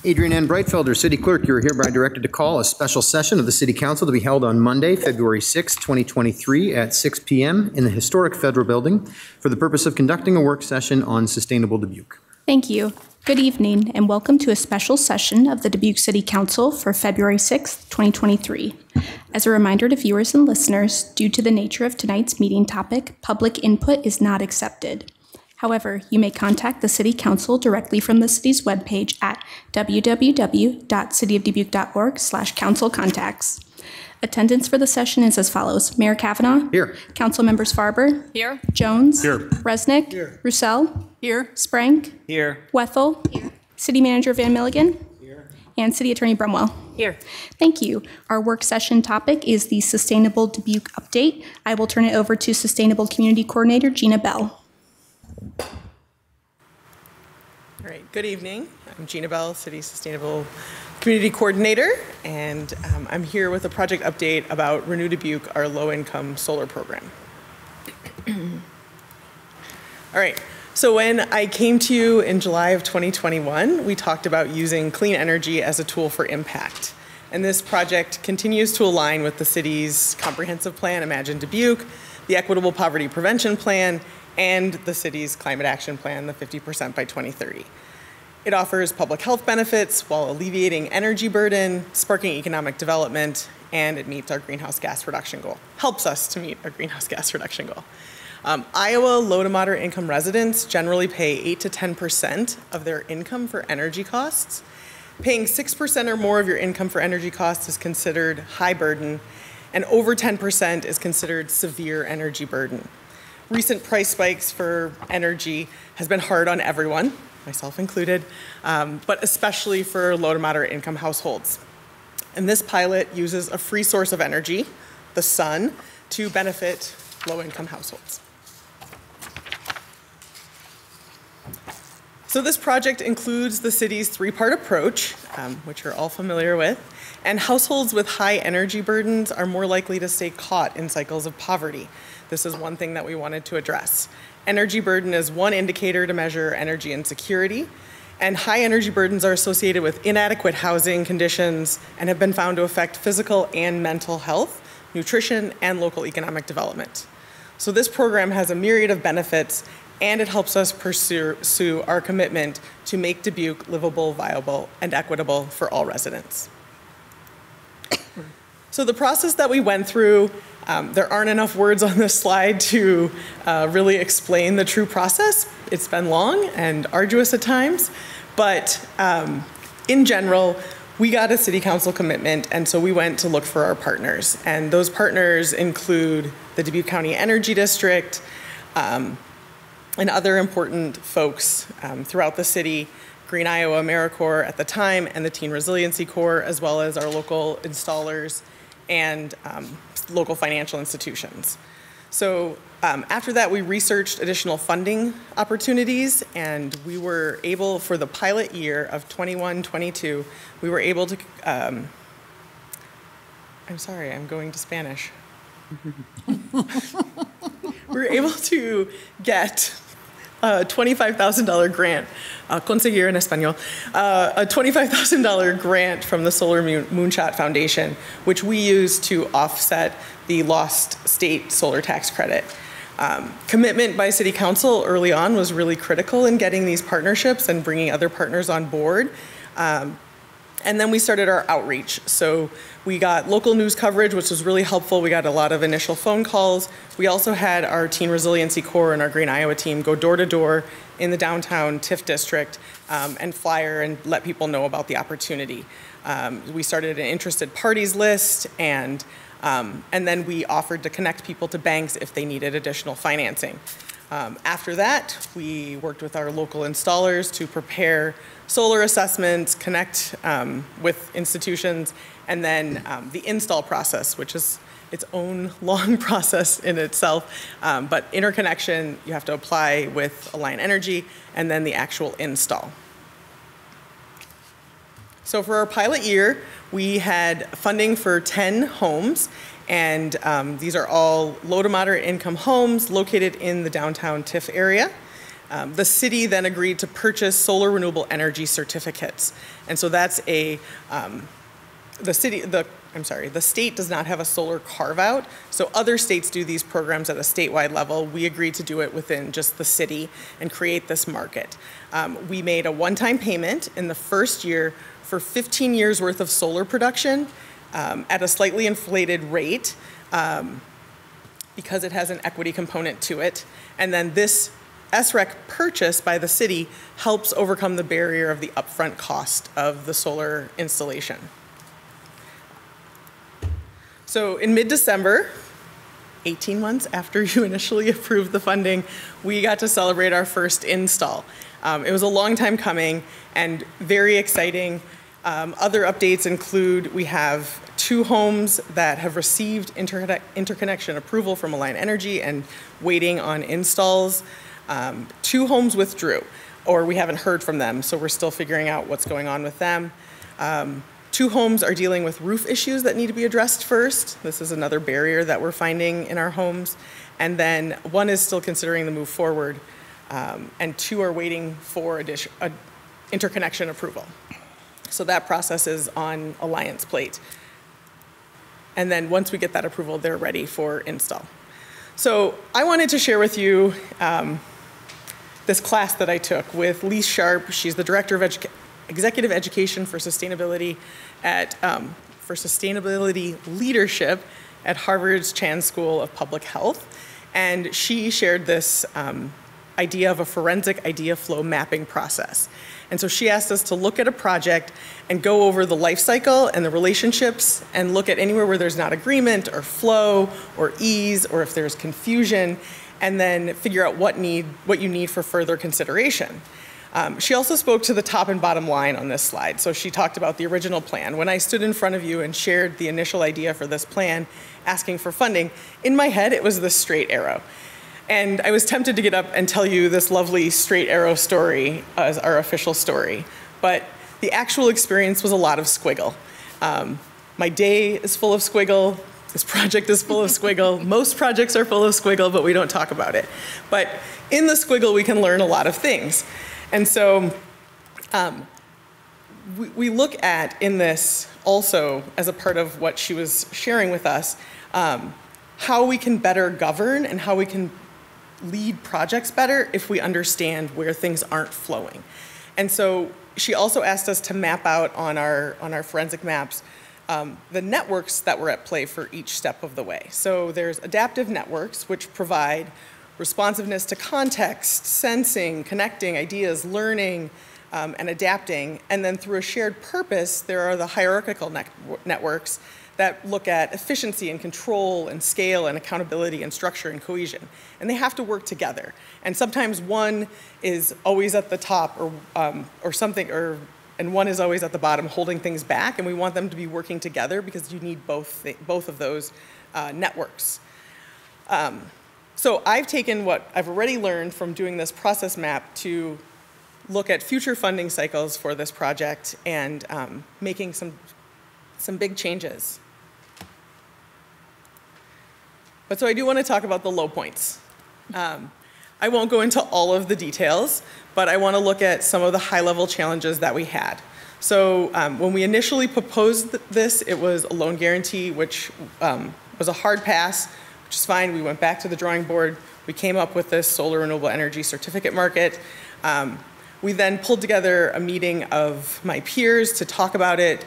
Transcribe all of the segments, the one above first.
Adrienne Ann Breitfelder, City Clerk, you are hereby directed to call a special session of the City Council to be held on Monday, February 6, 2023 at 6 p.m. in the historic Federal Building for the purpose of conducting a work session on sustainable Dubuque. Thank you. Good evening and welcome to a special session of the Dubuque City Council for February 6, 2023. As a reminder to viewers and listeners, due to the nature of tonight's meeting topic, public input is not accepted. However, you may contact the City Council directly from the city's webpage at www.cityofdubuque.org/council-contacts. Attendance for the session is as follows. Mayor Kavanaugh. Here. Council members Farber. Here. Jones. Here. Resnick. Here. Roussel. Here. Sprank. Here. Wethel. Here. City Manager Van Milligan. Here. And City Attorney Brumwell. Here. Thank you. Our work session topic is the Sustainable Dubuque Update. I will turn it over to Sustainable Community Coordinator Gina Bell. All right, good evening. I'm Gina Bell, City Sustainable Community Coordinator, and I'm here with a project update about Renew Dubuque, our low-income solar program. All right, so when I came to you in July of 2021, we talked about using clean energy as a tool for impact. And this project continues to align with the city's comprehensive plan, Imagine Dubuque, the Equitable Poverty Prevention Plan, and the city's climate action plan, the 50% by 2030. It offers public health benefits while alleviating energy burden, sparking economic development, and it meets our greenhouse gas reduction goal. Helps us to meet our greenhouse gas reduction goal. Iowa low to moderate income residents generally pay 8 to 10% of their income for energy costs. Paying 6% or more of your income for energy costs is considered high burden, and over 10% is considered severe energy burden. Recent price spikes for energy has been hard on everyone, myself included, but especially for low to moderate income households. And this pilot uses a free source of energy, the sun, to benefit low income households. So this project includes the city's three-part approach, which you're all familiar with, and households with high energy burdens are more likely to stay caught in cycles of poverty. This is one thing that we wanted to address. Energy burden is one indicator to measure energy insecurity, and high energy burdens are associated with inadequate housing conditions and have been found to affect physical and mental health, nutrition, and local economic development. So this program has a myriad of benefits, and it helps us pursue our commitment to make Dubuque livable, viable, and equitable for all residents. So the process that we went through, there aren't enough words on this slide to really explain the true process. It's been long and arduous at times, but in general, we got a city council commitment, and so we went to look for our partners. And those partners include the Dubuque County Energy District and other important folks throughout the city, Green Iowa AmeriCorps at the time, and the Teen Resiliency Corps, as well as our local installers and local financial institutions. So after that, we researched additional funding opportunities, and we were able, for the pilot year of 21-22, we were able to, I'm sorry, I'm going to Spanish. We were able to get a $25,000 grant, conseguir en español, a $25,000 grant from the Solar Moonshot Foundation, which we used to offset the lost state solar tax credit. Commitment by City Council early on was really critical in getting these partnerships and bringing other partners on board. And then we started our outreach. So we got local news coverage, which was really helpful. We got a lot of initial phone calls. We also had our Teen Resiliency Corps and our Green Iowa team go door to door in the downtown TIF district and flyer and let people know about the opportunity. We started an interested parties list, and then we offered to connect people to banks if they needed additional financing. After that, we worked with our local installers to prepare solar assessments, connect with institutions, and then the install process, which is its own long process in itself. But interconnection, you have to apply with Alliant Energy, and then the actual install. So for our pilot year, we had funding for 10 homes, and these are all low to moderate income homes located in the downtown TIF area. The city then agreed to purchase solar renewable energy certificates. And so that's the state does not have a solar carve-out, so other states do these programs at a statewide level. We agreed to do it within just the city and create this market. We made a one-time payment in the first year for 15 years worth of solar production at a slightly inflated rate because it has an equity component to it. And then this SREC purchase by the city helps overcome the barrier of the upfront cost of the solar installation. So in mid-December, 18 months after you initially approved the funding, we got to celebrate our first install. It was a long time coming and very exciting. Other updates include we have 2 homes that have received interconnection approval from Alliant Energy and waiting on installs. 2 homes withdrew, or we haven't heard from them, so we're still figuring out what's going on with them. 2 homes are dealing with roof issues that need to be addressed first. This is another barrier that we're finding in our homes. And then 1 is still considering the move forward, and 2 are waiting for interconnection approval. So that process is on Alliant's plate. And then once we get that approval, they're ready for install. So I wanted to share with you this class that I took with Lise Sharp. She's the Director of Executive Education for Sustainability for Sustainability Leadership at Harvard's Chan School of Public Health. And she shared this idea of a forensic idea flow mapping process. And so she asked us to look at a project and go over the life cycle and the relationships and look at anywhere where there's not agreement or flow or ease or if there's confusion, and then figure out what you need for further consideration. She also spoke to the top and bottom line on this slide. So she talked about the original plan. When I stood in front of you and shared the initial idea for this plan, asking for funding, in my head it was the straight arrow. And I was tempted to get up and tell you this lovely straight arrow story as our official story. But the actual experience was a lot of squiggle. My day is full of squiggle. This project is full of squiggle. Most projects are full of squiggle, but we don't talk about it. But in the squiggle, we can learn a lot of things. And so we look at in this also, as a part of what she was sharing with us, how we can better govern and how we can lead projects better if we understand where things aren't flowing. And so she also asked us to map out on our forensic maps the networks that were at play for each step of the way. So there's adaptive networks, which provide responsiveness to context, sensing, connecting ideas, learning, and adapting. And then through a shared purpose, there are the hierarchical networks that look at efficiency and control and scale and accountability and structure and cohesion. And they have to work together. And sometimes one is always at the top and one is always at the bottom holding things back, and we want them to be working together because you need both of those networks. So I've taken what I've already learned from doing this process map to look at future funding cycles for this project and making some big changes. But so I do want to talk about the low points. I won't go into all of the details, but I want to look at some of the high-level challenges that we had. So when we initially proposed this, it was a loan guarantee, which was a hard pass, which is fine. We went back to the drawing board. We came up with this solar renewable energy certificate market. We then pulled together a meeting of my peers to talk about it,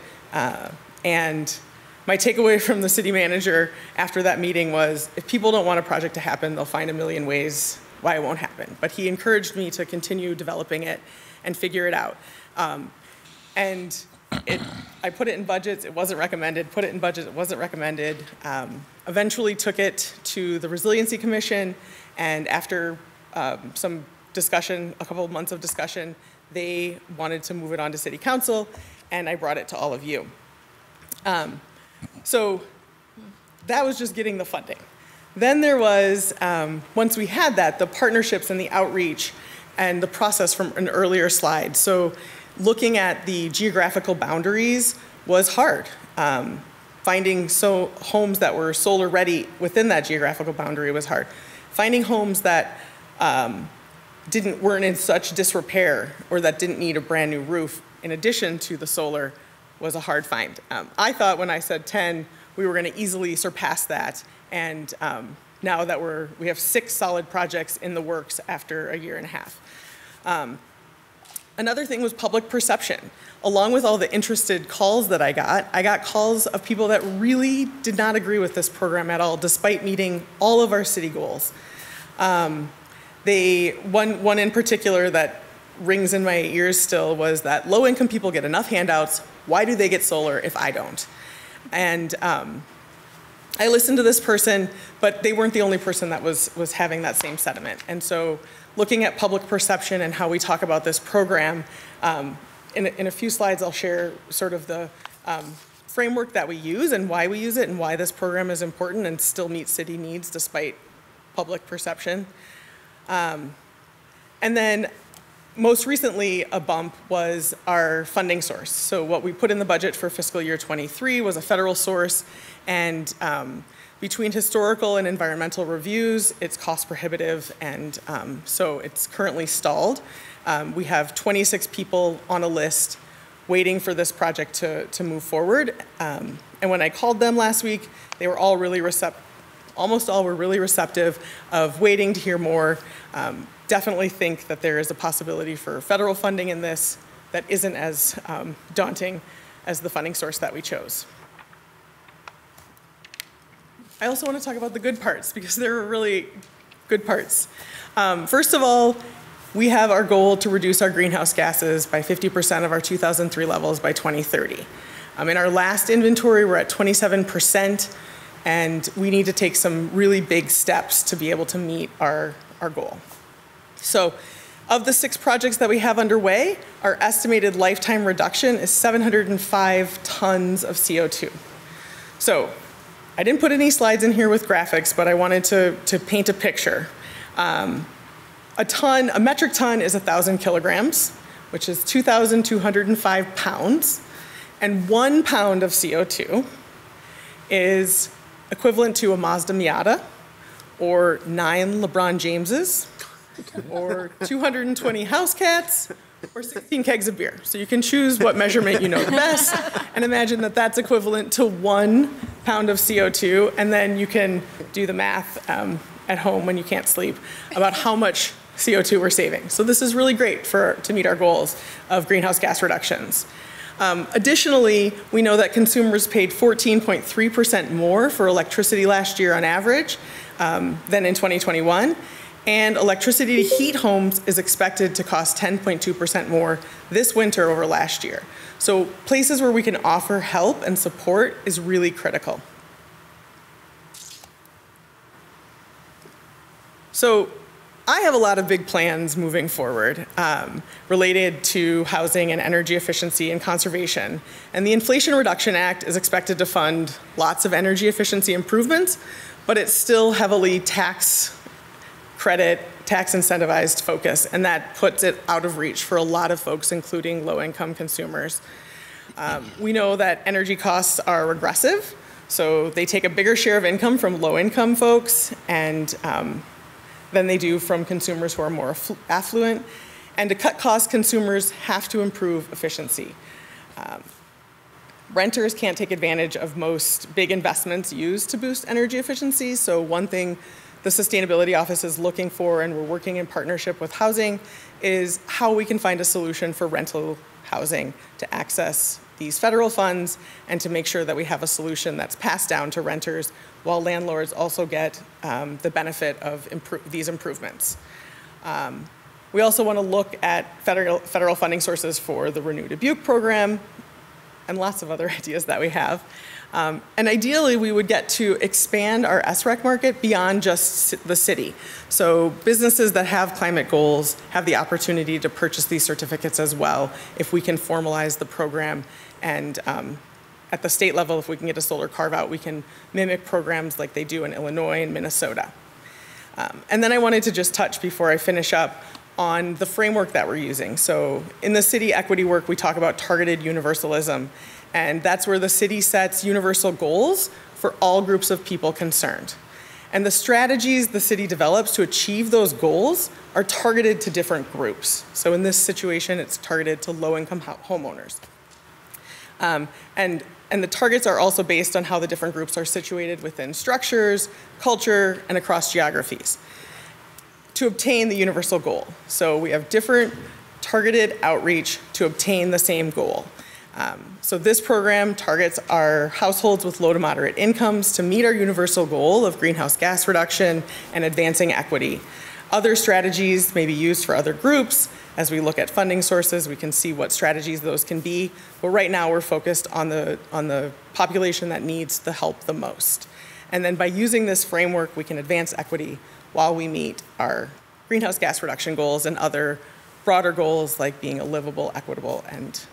and my takeaway from the city manager after that meeting was, if people don't want a project to happen, they'll find a million ways why it won't happen. But he encouraged me to continue developing it and figure it out. I put it in budgets, it wasn't recommended, put it in budgets, it wasn't recommended. Eventually took it to the Resiliency Commission, and after some discussion, a couple of months of discussion, they wanted to move it on to City Council, and I brought it to all of you. So that was just getting the funding. Then there was, once we had that, the partnerships and the outreach and the process from an earlier slide. So looking at the geographical boundaries was hard. Finding homes that were solar ready within that geographical boundary was hard. Finding homes that weren't in such disrepair or that didn't need a brand new roof in addition to the solar was a hard find. I thought when I said 10, we were going to easily surpass that. And now that we have 6 solid projects in the works after a year and a half. Another thing was public perception. Along with all the interested calls that I got calls of people that really did not agree with this program at all, despite meeting all of our city goals. One in particular that rings in my ears still was that low-income people get enough handouts. Why do they get solar if I don't? And I listened to this person, but they weren't the only person that was having that same sentiment. And so looking at public perception and how we talk about this program, in a few slides I'll share sort of the framework that we use and why we use it and why this program is important and still meets city needs despite public perception. And then most recently, a bump was our funding source. So what we put in the budget for fiscal year 23 was a federal source, and between historical and environmental reviews, it's cost prohibitive, and so it's currently stalled. We have 26 people on a list waiting for this project to move forward. And when I called them last week, they were all really almost all were really receptive of waiting to hear more. Definitely think that there is a possibility for federal funding in this that isn't as daunting as the funding source that we chose. I also want to talk about the good parts because there are really good parts. First of all, we have our goal to reduce our greenhouse gases by 50% of our 2003 levels by 2030. In our last inventory, we're at 27%, and we need to take some really big steps to be able to meet our goal. So of the 6 projects that we have underway, our estimated lifetime reduction is 705 tons of CO2. So I didn't put any slides in here with graphics, but I wanted to paint a picture. A metric ton is 1,000 kilograms, which is 2,205 pounds, and 1 pound of CO2 is equivalent to a Mazda Miata, or 9 LeBron Jameses, or 220 house cats, or 16 kegs of beer. So you can choose what measurement you know the best, and imagine that that's equivalent to 1 pound of CO2, and then you can do the math at home when you can't sleep about how much CO2 we're saving. So this is really great to meet our goals of greenhouse gas reductions. Additionally, we know that consumers paid 14.3% more for electricity last year on average than in 2021. And electricity to heat homes is expected to cost 10.2% more this winter over last year. So places where we can offer help and support is really critical. So I have a lot of big plans moving forward related to housing and energy efficiency and conservation. And the Inflation Reduction Act is expected to fund lots of energy efficiency improvements, but it's still heavily tax incentivized focus, and that puts it out of reach for a lot of folks, including low-income consumers. We know that energy costs are regressive, so they take a bigger share of income from low-income folks and than they do from consumers who are more affluent. And to cut costs, consumers have to improve efficiency. Renters can't take advantage of most big investments used to boost energy efficiency, so one thing the Sustainability Office is looking for, and we're working in partnership with housing, is how we can find a solution for rental housing to access these federal funds and to make sure that we have a solution that's passed down to renters while landlords also get the benefit of these improvements. We also want to look at federal funding sources for the Renew Dubuque program and lots of other ideas that we have. And ideally, we would get to expand our SREC market beyond just the city. So businesses that have climate goals have the opportunity to purchase these certificates as well if we can formalize the program. And at the state level, if we can get a solar carve-out, we can mimic programs like they do in Illinois and Minnesota. And then I wanted to just touch before I finish up on the framework that we're using. So in the city equity work, we talk about targeted universalism. And that's where the city sets universal goals for all groups of people concerned. And the strategies the city develops to achieve those goals are targeted to different groups. So in this situation, it's targeted to low-income homeowners. And the targets are also based on how the different groups are situated within structures, culture, and across geographies to obtain the universal goal. So we have different targeted outreach to obtain the same goal. So this program targets our households with low to moderate incomes to meet our universal goal of greenhouse gas reduction and advancing equity. Other strategies may be used for other groups. As we look at funding sources, we can see what strategies those can be. But right now, we're focused on the population that needs the help the most. And then by using this framework, we can advance equity while we meet our greenhouse gas reduction goals and other broader goals like being a livable, equitable, and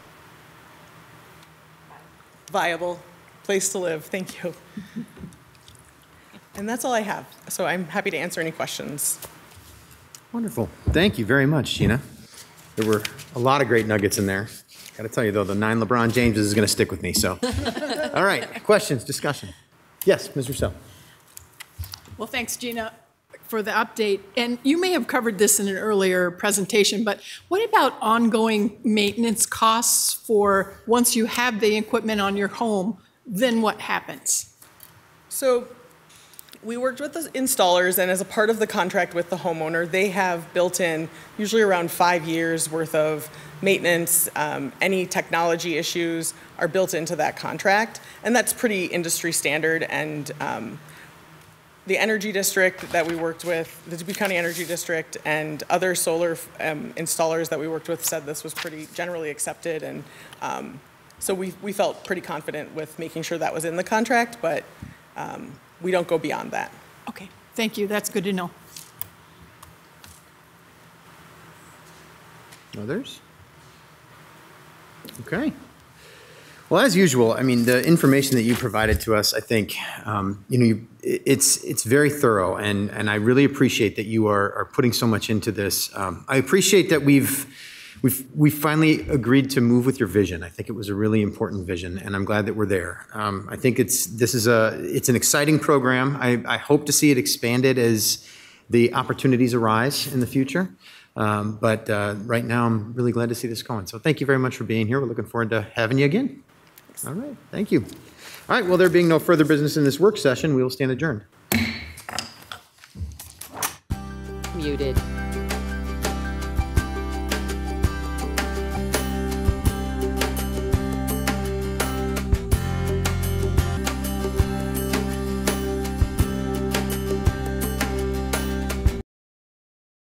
viable place to live. Thank you. And that's all I have. So I'm happy to answer any questions. Wonderful. Thank you very much, Gina. There were a lot of great nuggets in there. Got to tell you, though, the 9 LeBron Jameses is going to stick with me. So, all right, questions, discussion. Yes, Ms. Rousseau. Well, thanks, Gina, for the update. And you may have covered this in an earlier presentation, but what about ongoing maintenance costs for once you have the equipment on your home, then what happens? So we worked with the installers, and as a part of the contract with the homeowner, they have built in usually around 5 years worth of maintenance. Any technology issues are built into that contract, and that's pretty industry standard. And the energy district that we worked with, the Dubuque County Energy District, and other solar installers that we worked with said this was pretty generally accepted. And so we felt pretty confident with making sure that was in the contract, but we don't go beyond that. Okay, thank you. That's good to know. Others? Okay. Well, as usual, I mean, the information that you provided to us, I think, it's very thorough, and I really appreciate that you are putting so much into this. I appreciate that we've finally agreed to move with your vision. I think it was a really important vision, and I'm glad that we're there. I think it's an exciting program. I hope to see it expanded as the opportunities arise in the future. But right now, I'm really glad to see this going. So thank you very much for being here. We're looking forward to having you again. All right, thank you. All right, well, there being no further business in this work session, we will stand adjourned. Muted.